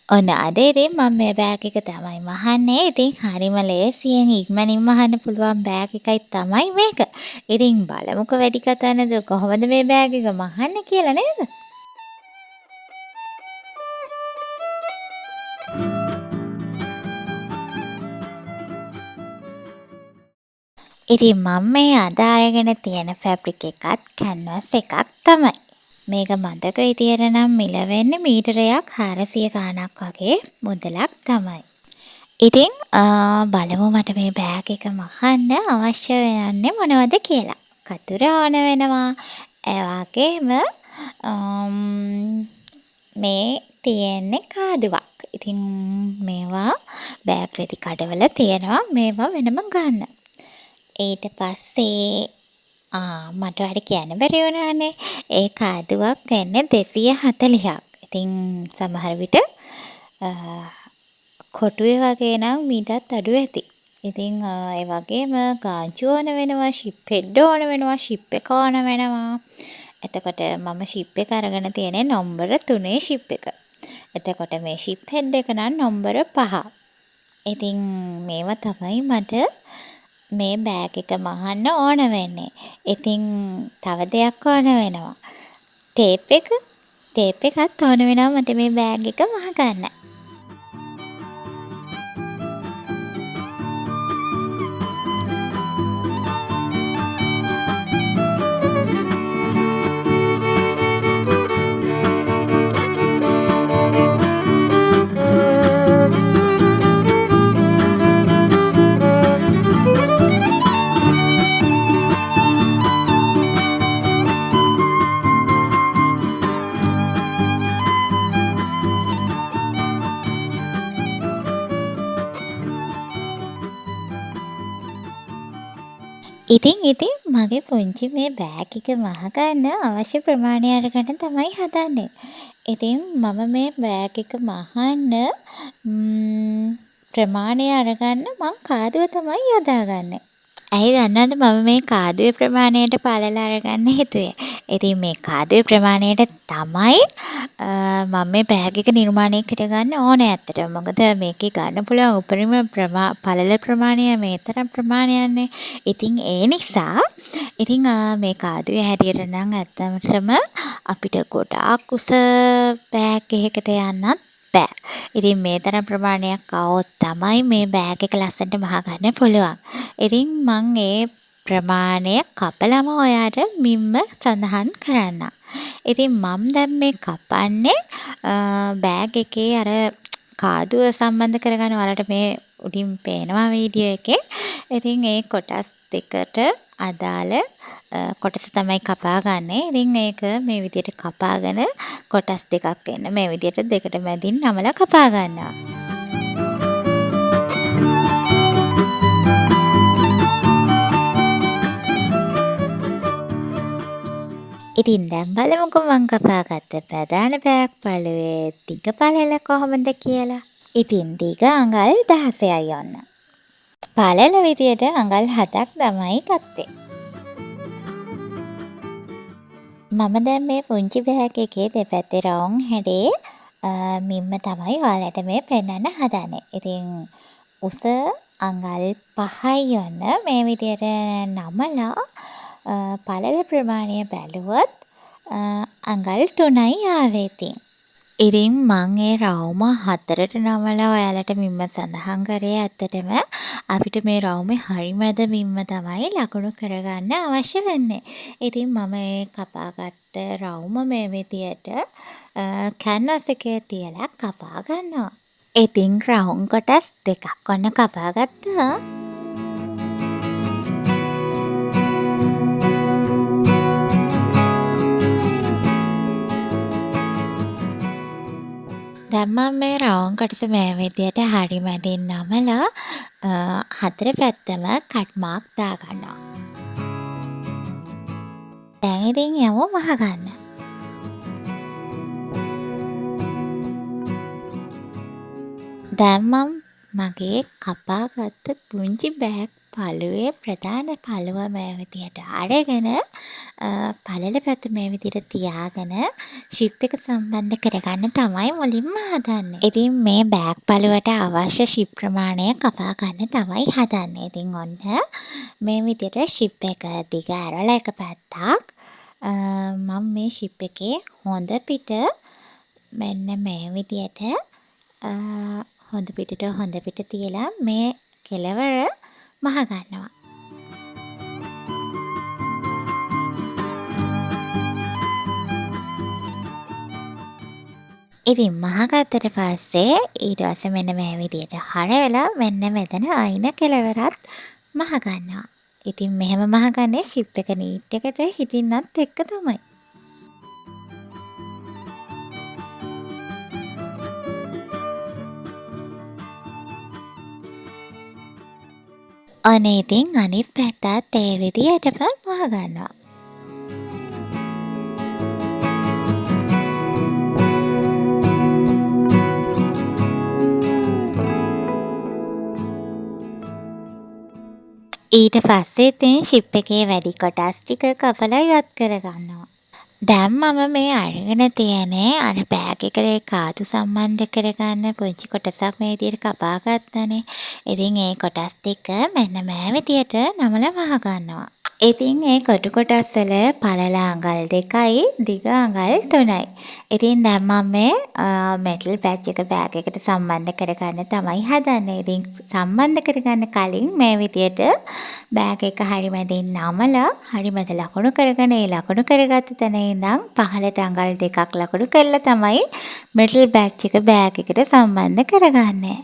ඔන්න අද ඉතින් මම මේ බෑග් එක තමයි වහන්නේ. ඉතින් හරිම ලේසියෙන් ඉක්මනින්ම වහන්න පුළුවන් බෑග් එකයි තමයි මේක. ඉතින් බලමුකෝ වැඩි කතා නැතුව කොහොමද මේ බෑග් එක වහන්නේ කියලා නේද? ඉතින් මම මේ අද අරගෙන තියෙන ෆැබ්‍රික් එකත් කැන්වස් එකක් තමයි. මේක මතක විදියට නම් මිල වෙන්නේ මීටරයක් 400 ගාණක් වගේ මුදලක් තමයි. ඉතින් බලමු මට මේ බෑග් එක මහන්න අවශ්‍ය වෙන්නේ මොනවද කියලා. කතුර ඕන වෙනවා. ඒ වගේම මේ තියෙන්නේ කාදුවක්. ඉතින් මේවා බෑග් රෙදි කඩවල තියෙනවා. මේවා වෙනම ගන්න. ඊට පස්සේ මට ඔයාලට කියන්න බැරි වුණානේ. ඒ කාදුවක් වෙන්නේ 240ක්. ඉතින් සමහර විට කොටුවේ වගේ නම් මීටත් අඩු ඇති. ඉතින් ඒ වගේම ගාංචු ඕන වෙනවා, ෂිප් හෙඩ් ඕන වෙනවා, ෂිප් එක ඕන වෙනවා. එතකොට මම ෂිප් එක අරගෙන තියෙන්නේ නම්බර 3 ෂිප් එක. එතකොට මේ ෂිප් හෙඩ් එක නම් නම්බර 5. ඉතින් මේවා තමයි මට මේ බෑග් එක මහන්න ඕන වෙන්නේ. ඉතින් තව දෙයක් ඕන වෙනවා. ටේප් එකත් ඕන වෙනවා මට මේ බෑග් එක මහගන්න. ඉතින් මගේ පුංචි මේ බෑග් එක මහගන්න අවශ්‍ය ප්‍රමාණය අරගෙන තමයි හදන්නේ. ඉතින් මම මේ බෑග් එක මහන්න ප්‍රමාණය අරගන්න මං කාදුව තමයි යොදාගන්නේ. ඇයි දන්නවද මම මේ කාදුවේ ප්‍රමාණයට පළල අරගන්න හිතුවේ. ඉතින් මේ කාදුවේ ප්‍රමාණයට තමයි මම මේ බෑග් එක නිර්මාණය කරගන්න ඕනේ ඇත්තටම. මොකද මේකේ ගන්න පුළුවන් උපරිම පළල ප්‍රමාණය මේ තරම් ප්‍රමාණයක්නේ. ඉතින් ඒ නිසා මේ කාදුවේ හැටියට නම් ඇත්තටම අපිට ගොඩාක් උස බෑග් එකකට යන්නත් බෑ. ඉතින් මේ තරම් ප්‍රමාණයක් આવොත් තමයි මේ බෑග් එක ලස්සනට මහගන්න පුළුවන්. ඉතින් මං ඒ ප්‍රමාණය කපලම ඔයාට මිම්ම සඳහන් කරන්නම්. ඉතින් මම දැන් මේ කපන්නේ බෑග් එකේ අර කාදුව සම්බන්ධ කරගන්න ඔයාලට මේ උඩින් පේනවා වීඩියෝ එකේ. ඉතින් ඒ කොටස් දෙකට අදාළ කොටස තමයි කපා ගන්නේ. ඉතින් ඒක මේ විදිහට කපාගෙන කොටස් දෙකක් වෙන්න මේ විදිහට දෙකට මැදින් නමලා කපා ගන්නවා. ඉතින් දැන් බලමුකෝ මං කපාගත්ත ප්‍රධාන බෑග් පළුවේ දිග පළල කොහොමද කියලා. ඉතින් දිග අඟල් 16යි ඔන්න. පළල විදියට අඟල් 7ක් තමයි ගත්තේ. මම දැන් මේ පුංචි බෑග් එකේ දෙපැත්තේ රවුම් හැඩේ මිම්ම තමයි ඔයාලට මේ පෙන්වන්න හදන්නේ. ඉතින් උස අඟල් 5යි ඔන්න මේ විදියට නමලා පළල ප්‍රමාණය බැලුවොත් අඟල් 3යි ආවේ ඉතින්. ඉතින් මං ඒ රවුම 4ට නමලා ඔයාලට මිම්ම සඳහන් කරේ ඇත්තටම අපිට මේ රවුමේ හරි මැද මිම්ම තමයි ලකුණු කරගන්න අවශ්‍ය වෙන්නේ. ඉතින් මම ඒ කපාගත්ත රවුම මේ විදියට කැන්වස් එකේ තියලා කපා ගන්නවා. ඉතින් රවුම් කොටස් දෙකක් ඔන්න කපා ගත්තා. දැන් මම මේ රවුම් කොටස මේ විදියට හරි මැදින් නමලා 4 පැත්තම කට් මාක් දාගන්නවා. දැන් ඉතින් යමු වහගන්න. දැන් මම මගේ කපාගත්ත පුංචි බෑග් පළුවේ ප්‍රධාන පළුව මේ විදියට අරගෙන පළල පැත්ත මේ විදියට තියාගෙන ෂිප් එක සම්බන්ධ කරගන්න තමයි මුලින්ම හදන්නේ. ඉතින් මේ බෑග් පළුවට අවශ්‍ය ෂිප් ප්‍රමාණය කපා ගන්න තමයි හදන්නේ. ඉතින් ඔන්න මේ විදියට ෂිප් එක දිග ඇරලා එක පැත්තක් මම මේ ෂිප් එකේ හොඳ පිට මෙන්න මේ විදියට හොඳ පිට තියලා මේ කෙළවර මහ ගන්නවා. ඉතින් මහගත්තට පස්සේ ඊට පස්සේ මෙන්න මේ විදියට හරවලා මෙන්න මෙතන අයින කෙළවරත් මහ ගන්නවා. ඉතින් මෙහෙම මහගන්නේ ෂිප් එක නීට් එකට හිටින්නත් එක්ක තමයි. ඔන්න ඉතින් අනිත් පැත්තත් ඒ විදියටම මහ ගන්නවා. ඊට පස්සේ ඉතින් ෂිප් එකේ වැඩි කොටස් ටික කපලා ඉවත් කරගන්නවා. දැන් මම මේ අරගෙන තියෙන්නේ අර බෑග් එකට කාතු සම්බන්ධ කරගන්න පුංචි කොටසක් මේ විදියට කපා ගත්තනේ. ඉතින් ඒ කොටස් ටික මෙන්න මේ විදියට නමලා වහ ගන්නවා. ඉතින් ඒ කොටු කොටස් වල පළල අඟල් 2යි දිග අඟල් 3යි. ඉතින් දැන් මම මේ මෙටල් පැච් එක බෑග් එකට සම්බන්ධ කරගන්න තමයි හදන්නේ. ඉතින් සම්බන්ධ කරගන්න කලින් මේ විදියට බෑග් එක හරි මැදින් නමලා හරි මැද ලකුණු කරගෙන ඒ ලකුණු කරගත්ත තැන ඉඳන් පහළට අඟල් 2ක් ලකුණු කරලා තමයි මෙටල් පැච් එක බෑග් එකට සම්බන්ධ කරගන්නේ.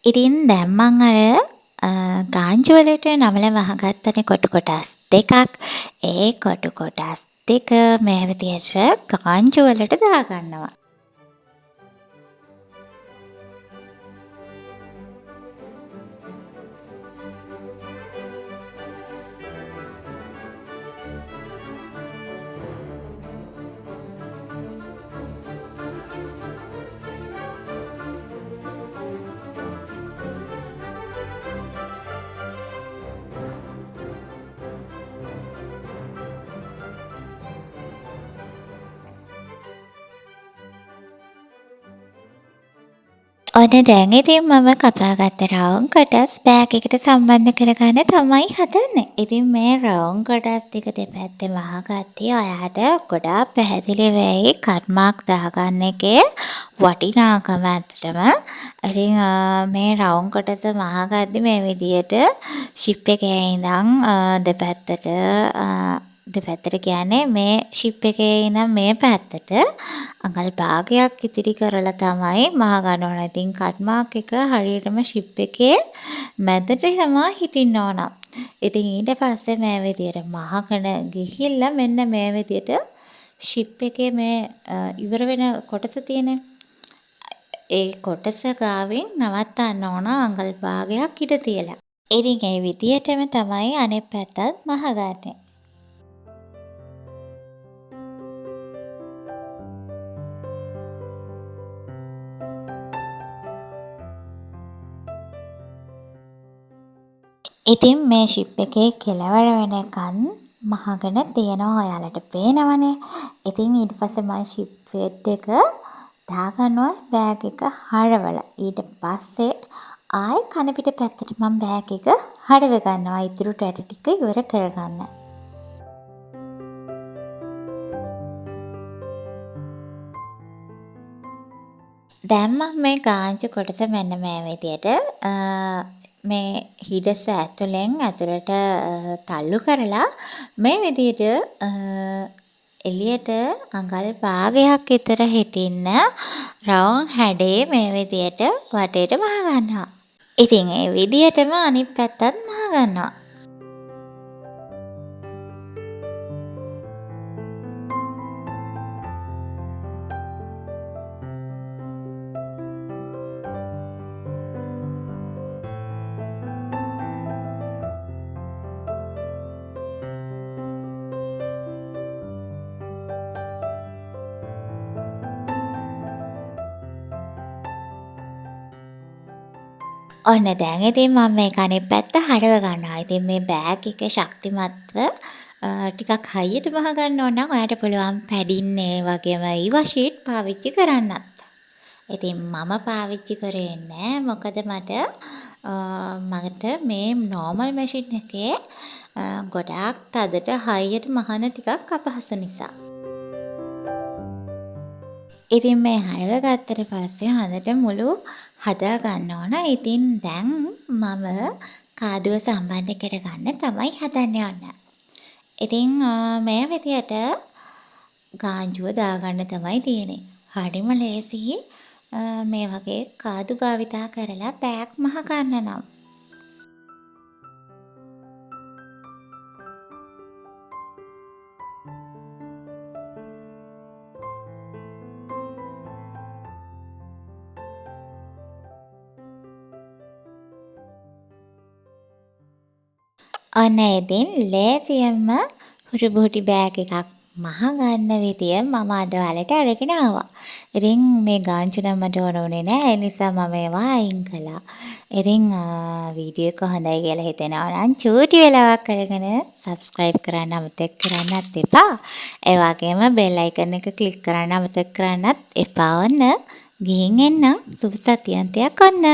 ඉතින් දැන් මං අර ගාංජු වලට නමලා වහගත්තනේ කොටු කොටස් දෙකක්. ඒ කොටු කොටස් දෙක මේ විදියට ගාංජු වලට දාගන්නවා. ඔන්න දැන් ඉතින් මම කපාගත්ත රවුම් කොටස් බෑග් එකට සම්බන්ධ කරගන්න තමයි හදන්නේ. ඉතින් මේ රවුම් කොටස් ටික දෙපැත්තේ වහගත්තේ ඔයාට ගොඩාක් පැහැදිලි වෙයි කට් මාක් දාගන්න එකේ වටිනාකම ඇත්තටම. ඉතින් මේ රවුම් කොටස වහගද්දි මේ විදියට ෂිප් එකේ ඉඳන් දෙපැත්තට කියන්නේ මේ ෂිප් එකේ ඉඳන් මේ පැත්තට අඟල් භාගයක් ඉතිරි කරලා තමයි මහ ගන්න ඕන. ඉතින් කට් මාක් එක හරියටම ෂිප් එකේ මැදට තමයි හිටින්න ඕන. ඉතින් ඊට පස්සේ මේ විදියට මහගෙන ගිහිල්ලා මෙන්න මේ විදියට ෂිප් එකේ මේ ඉවර වෙන කොටස තියෙන ඒ කොටස ගාවින් නවත්තන්න ඕන අඟල් භාගයක් ඉඳ තියලා. ඉතින් ඒ විදියටම තමයි අනෙක් පැත්තත් මහ ගන්නේ. ඉතින් මේ ෂිප් එකේ කෙළවර වෙනකන් මහගෙන තියෙනවා ඔයාලට පේනවනේ. ඉතින් ඊට පස්සේ මම ෂිප් වෙඩ් එක දාගන්නවා බෑග් එක හරවලා. ඊට පස්සේ ආයෙ කන පිට පැත්තට මම බෑග් එක හරව ගන්නවා ඉතුරු ටැටි ටික ඉවර කරගන්න. දැන් මම මේ ගාංජු කොටස මෙන්න මේ විදියට මේ හිඩස ඇතුලෙන් ඇතුලට තල්ලු කරලා මේ විදියට එළියට අඟල් භාගයක් විතර හිටින්න රවුම් හැඩේ මේ විදියට වටේට මහගන්නවා. ඉතින් ඒ විදියටම අනිත් පැත්තත් මහගන්නවා. ඔන්න දැන් ඉතින් මම මේක අනිත් පැත්ත හරව ගන්නවා. ඉතින් මේ බෑග් එක ශක්තිමත්ව ටිකක් හයියට මහගන්න ඕන නම් ඔයාට පුළුවන් පැඩින් ඒ වගේම ඊවා ෂීට් පාවිච්චි කරන්නත්. ඉතින් මම පාවිච්චි කරේ නෑ. මොකද මට මේ නෝමල් මැෂින් එකේ ගොඩාක් තදට හයියට මහන ටිකක් අපහසු නිසා. ඉතින් මේ හරව ගත්තට පස්සේ හොඳට මුළු හදා ගන්න ඕන. ඉතින් දැන් මම කාදුව සම්බන්ධ කරගන්න තමයි හදන්න යන්නේ. ඉතින් මේ විදියට ගාංජුව දාගන්න තමයි තියෙන්නේ. හරිම ලේසි මේ වගේ කාදු භාවිතා කරලා බෑග් මහ ගන්න නම්. ඔන්න ඉතින් ලේසියෙන්ම හුරුබුහුටි බෑග් එකක් මහගන්න විදිය මම අද ඔයාලට අරගෙන ආවා. ඉතින් මේ ගාංචු නම් මට ඕන වුණේ නෑ. ඒ නිසා මම ඒවා අයින් කළා. ඉතින් වීඩියෝ එක හොඳයි කියලා හිතෙනවා නම් චූටි වෙලාවක් අරගෙන subscribe කරන්න අමතක කරන්නත් එපා. ඒ වගේම bell icon එක click කරන්න අමතක කරන්නත් එපා. ඔන්න ගිහින් එන්නම්. සුබ සතියන්තයක් ඔන්න.